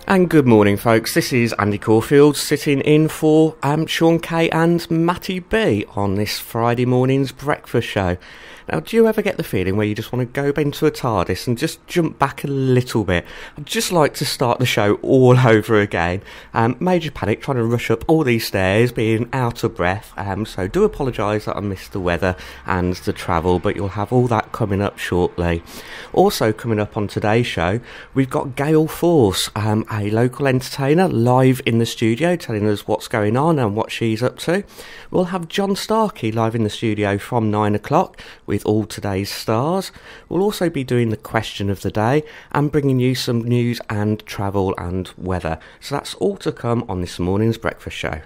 And good morning, folks. This is Andy Corfield sitting in for Sean K and Matty B on this Friday morning's breakfast show. Now, do you ever get the feeling where you just want to go into a TARDIS and just jump back a little bit? I'd just like to start the show all over again. Major panic, trying to rush up all these stairs, being out of breath. So do apologise that I missed the weather and the travel, but you'll have all that coming up shortly. Also coming up on today's show, we've got Gale Force, a local entertainer, live in the studio, telling us what's going on and what she's up to. We'll have John Starkey live in the studio from 9 o'clock with all today's stars. We'll also be doing the question of the day and bringing you some news and travel and weather. So that's all to come on this morning's breakfast show.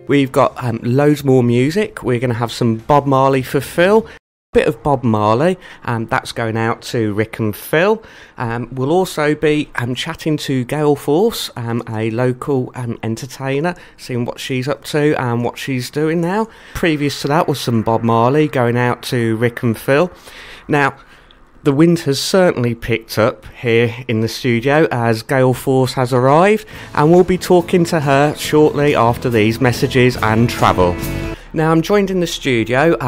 We've got loads more music. We're going to have some Bob Marley for Phil. Bit of Bob Marley, and that's going out to Rick and Phil. We'll also be chatting to Gale Force, a local entertainer, seeing what she's up to and what she's doing now. Previous to that was some Bob Marley going out to Rick and Phil. Now, the wind has certainly picked up here in the studio as Gale Force has arrived, and we'll be talking to her shortly after these messages and travel. Now, I'm joined in the studio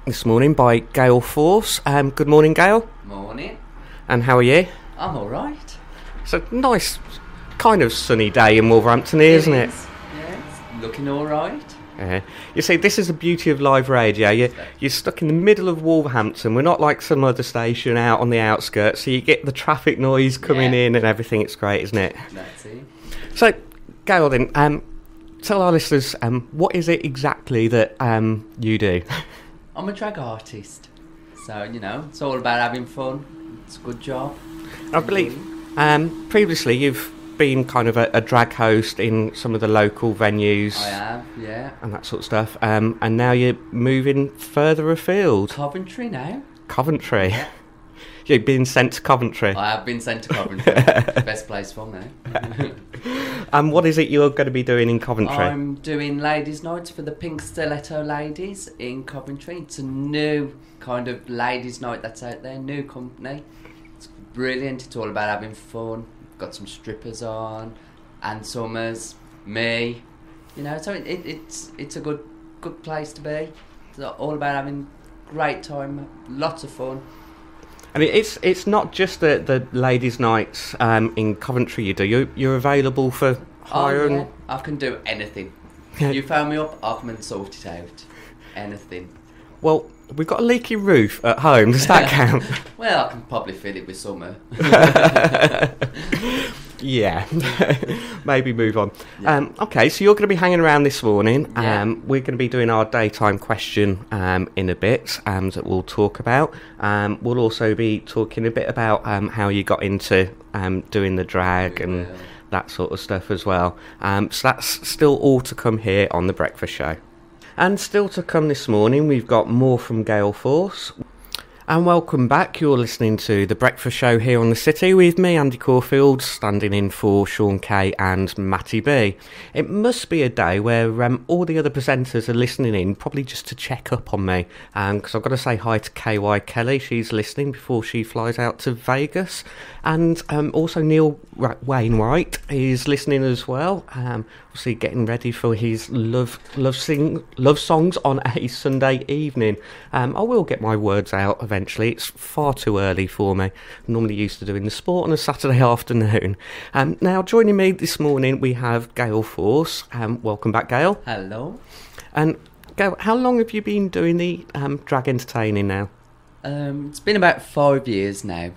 this morning by Gale Force. Good morning, Gale. Morning. And how are you? I'm alright. It's a nice, kind of sunny day in Wolverhampton, isn't it? Yes, looking alright. Yeah. You see, this is the beauty of live radio. You're stuck in the middle of Wolverhampton. We're not like some other station out on the outskirts, so you get the traffic noise coming in and everything. It's great, isn't it? That's it. So, Gale, then, tell our listeners, what is it exactly that you do? I'm a drag artist, so, it's all about having fun. It's a good job. I believe previously you've been kind of a drag host in some of the local venues. I have, yeah. And that sort of stuff. And now you're moving further afield. Coventry now. Coventry? Yeah. You've been sent to Coventry? I have been sent to Coventry. Best place for me. And what is it you're going to be doing in Coventry? I'm doing ladies' nights for the Pink Stiletto ladies in Coventry. It's a new kind of ladies' night that's out there, new company. It's brilliant. It's all about having fun. Got some strippers on, Ann Summers, me. So it's a good place to be. It's all about having great time, lots of fun. And it's not just the ladies' nights in Coventry you do. You're available for hire. Oh, yeah. I can do anything. You phone me up, I'll come and sort it out. Anything. Well, we've got a leaky roof at home. Does that count? Well, I can probably fill it with summer. Yeah. Maybe move on. Yeah. Okay, so you're going to be hanging around this morning. Yeah. We're going to be doing our daytime question in a bit that we'll talk about. We'll also be talking a bit about how you got into doing the drag and that sort of stuff as well. So that's still all to come here on The Breakfast Show. And still to come this morning, we've got more from Gale Force. And welcome back. You're listening to The Breakfast Show here on The City with me, Andy Corfield, standing in for Sean K and Matty B. It must be a day where all the other presenters are listening in, probably just to check up on me. Because I've got to say hi to KY Kelly. She's listening before she flies out to Vegas. And also Neil Wainwright is listening as well. Obviously getting ready for his love songs on a Sunday evening. I will get my words out eventually. It's far too early for me. I'm normally used to doing the sport on a Saturday afternoon. Now, joining me this morning, we have Gale Force. Welcome back, Gale. Hello. And Gale, how long have you been doing the drag entertaining now? It's been about 5 years now.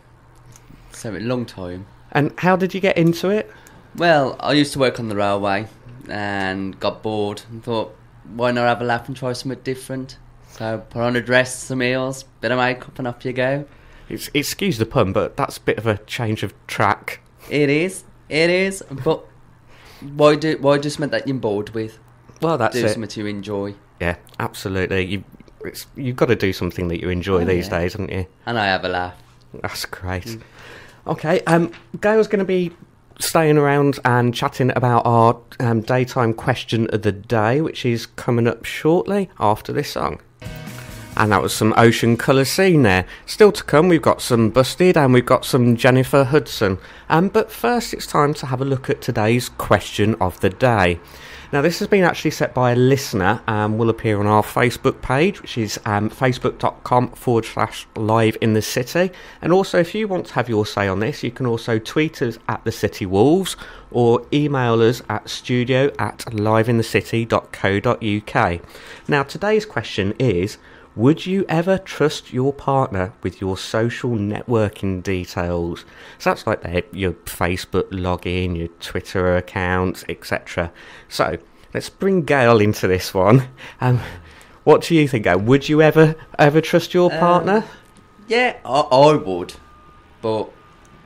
So a long time. And how did you get into it? Well, I used to work on the railway and got bored and thought, why not have a laugh and try something different? So put on a dress, some heels, bit of makeup and up you go. Excuse the pun, but that's a bit of a change of track. It is, but why do something that you're bored with? Well, that's it. Do something you enjoy. Yeah, absolutely. You've got to do something that you enjoy these days, haven't you? And I have a laugh. That's great. Okay, Gale's going to be staying around and chatting about our daytime question of the day, which is coming up shortly after this song. And that was some Ocean Colour Scene there. Still to come, we've got some Busted and we've got some Jennifer Hudson. But first, it's time to have a look at today's question of the day. Now, this has been actually set by a listener and will appear on our Facebook page, which is facebook.com/live in the city. And also, if you want to have your say on this, you can also tweet us at the City Wolves or email us at studio@liveinthecity.co.uk. Now, today's question is, would you ever trust your partner with your social networking details? So that's like your Facebook login, your Twitter account, etc. So let's bring Gale into this one. What do you think, Gale? Would you ever trust your partner? Yeah, I would. But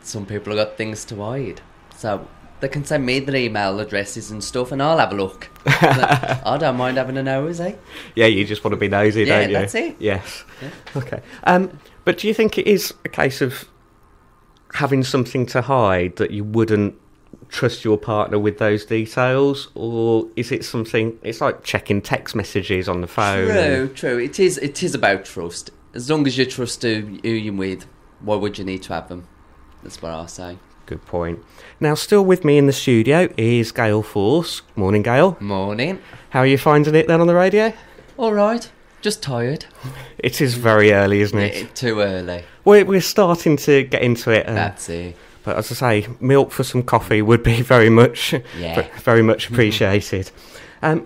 some people have got things to hide. So they can send me their email addresses and stuff and I'll have a look. I don't mind having a nosy. Yeah, you just want to be nosy, don't you? Yeah, that's it. Yes. Yeah. Okay. But do you think it is a case of having something to hide that you wouldn't trust your partner with those details? Or is it something, it's like checking text messages on the phone? True. It is about trust. As long as you trust who you're with, why would you need to have them? That's what I say. Good point. Now, still with me in the studio is Gale Force. Morning, Gale. Morning. How are you finding it then on the radio? All right. Just tired. It is very early, isn't it? Yeah, too early. We're starting to get into it. That's it. But as I say, milk for some coffee would be very much appreciated.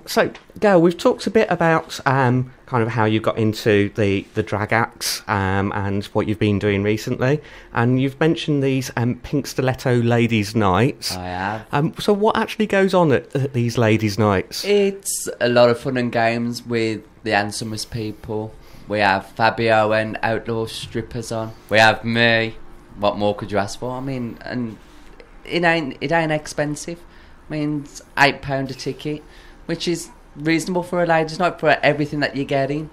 So, Gale, we've talked a bit about kind of how you got into the drag acts and what you've been doing recently. And you've mentioned these Pink Stiletto Ladies' Nights. I have. So what actually goes on at these Ladies' Nights? It's a lot of fun and games with the handsomest people. We have Fabio and outlaw strippers on. We have me. What more could you ask for? I mean, and it ain't expensive. I mean, it's £8 a ticket, which is reasonable for a ladies' night for everything that you're getting.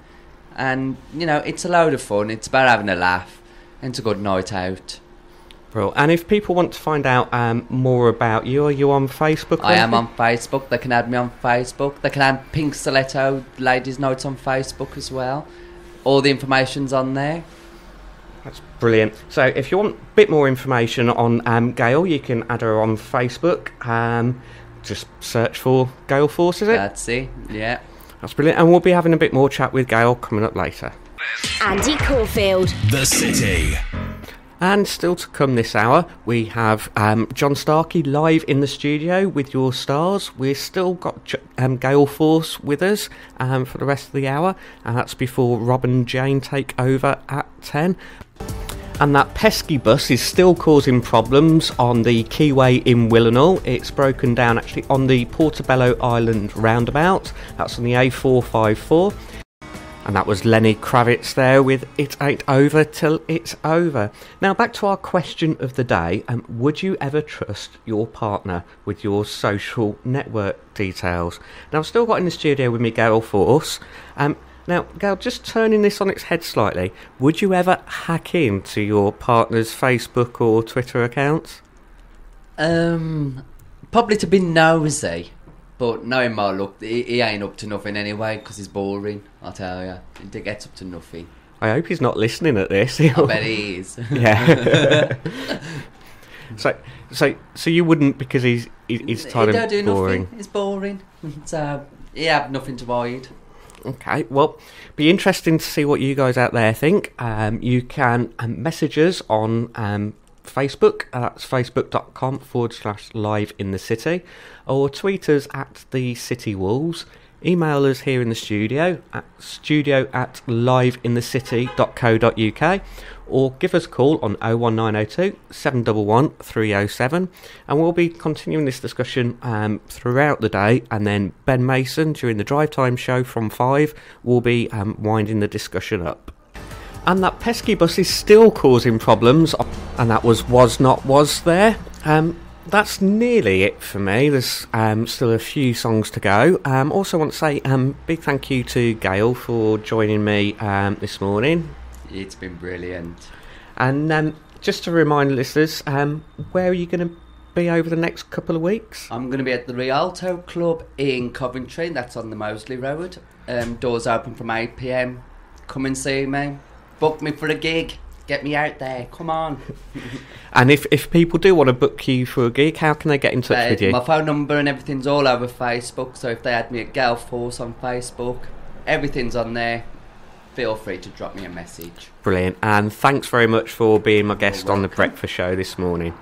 And, you know, it's a load of fun. It's about having a laugh. And it's a good night out. Bro, and if people want to find out more about you, are you on Facebook? I am on Facebook. They can add me on Facebook. They can add Pink Stiletto Ladies' Nights on Facebook as well. All the information's on there. That's brilliant. So if you want a bit more information on Gale, you can add her on Facebook. Just search for Gale Force, is it? That's it, yeah. That's brilliant. And we'll be having a bit more chat with Gale coming up later. Andy Corfield. The City. And still to come this hour, we have John Starkey live in the studio with your stars. We've still got Gale Force with us for the rest of the hour. And that's before Rob and Jane take over at 10. And that pesky bus is still causing problems on the Keyway in Willenhall. It's broken down actually on the Portobello Island roundabout. That's on the A454. And that was Lenny Kravitz there with It Ain't Over Till It's Over. Now back to our question of the day. Would you ever trust your partner with your social network details? Now I've still got in the studio with me Gale Force. Now, Gale, just turning this on its head slightly, would you ever hack into your partner's Facebook or Twitter accounts? Probably to be nosy, but knowing my luck, he ain't up to nothing anyway, because he's boring, I'll tell you. He gets up to nothing. I hope he's not listening at this. I bet he is. Yeah. So you wouldn't, because he's tired he don't and do boring. Nothing. He's boring. So he have nothing to hide. Okay, well, be interesting to see what you guys out there think. You can message us on Facebook. That's facebook.com/live in the city, or tweet us at the City Wolves. Email us here in the studio at studio@liveinthecity.co.uk, or give us a call on 01902 711 307, and we'll be continuing this discussion throughout the day. And then Ben Mason during the drive time show from 5 will be winding the discussion up. And that pesky bus is still causing problems, and that was not was there. That's nearly it for me. There's still a few songs to go. Also want to say big thank you to Gale for joining me this morning. It's been brilliant. And just to remind listeners, where are you going to be over the next couple of weeks? I'm going to be at the Rialto Club in Coventry. That's on the Moseley Road. Doors open from 8 p.m. come and see me. Book me for a gig. Get me out there. Come on. And if people do want to book you for a gig, how can they get in touch with you? My phone number and everything's all over Facebook, so if they add me at Gale Force on Facebook, everything's on there. Feel free to drop me a message. Brilliant. And thanks very much for being my guest on the Breakfast Show this morning.